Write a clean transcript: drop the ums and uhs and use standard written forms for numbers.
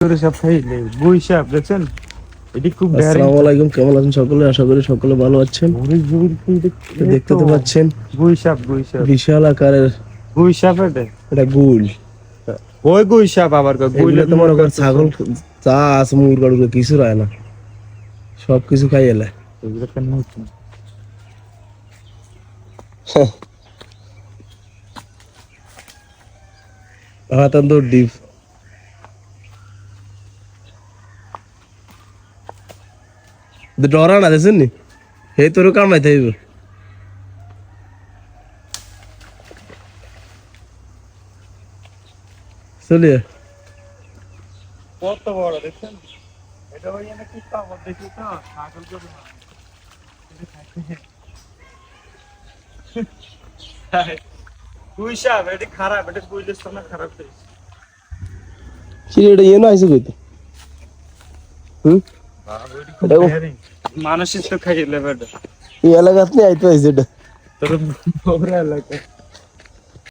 সব খাইলে গুই সাপ দেখছেন? এটি খুব আসসালামু আলাইকুম, কেমন আছেন সকলে? আশা করি সকলে ভালো আছেন। দেখতে তো পাচ্ছেন গুই সাপ বিশাল আকারের গুই সাপ। এটা গুল। ওই গুই সাপ আবার এগুলো তো মনে করেন ছাগল যা আছে মুরগা কিছু রায় না, সবকিছু খাই এলে। হাতান তো ডিপ ডরা না দেখছেন নি, হে তোর কামাইতে হইব। চলিয়ে কত বড় দেখছেন? এটা ওই নাকি পাবো দেখি তো ছাগল করে গুই সাপ। এটি খারাপ, এটা গুইলের সামনে খারাপ হয়েছে। এটা ইয়ে না আইসে কইতে মানুষের তো খাইলে বেটা এই এলাকাত নিয়ে আইতে আইছে এটা তোর বড় এলাকা।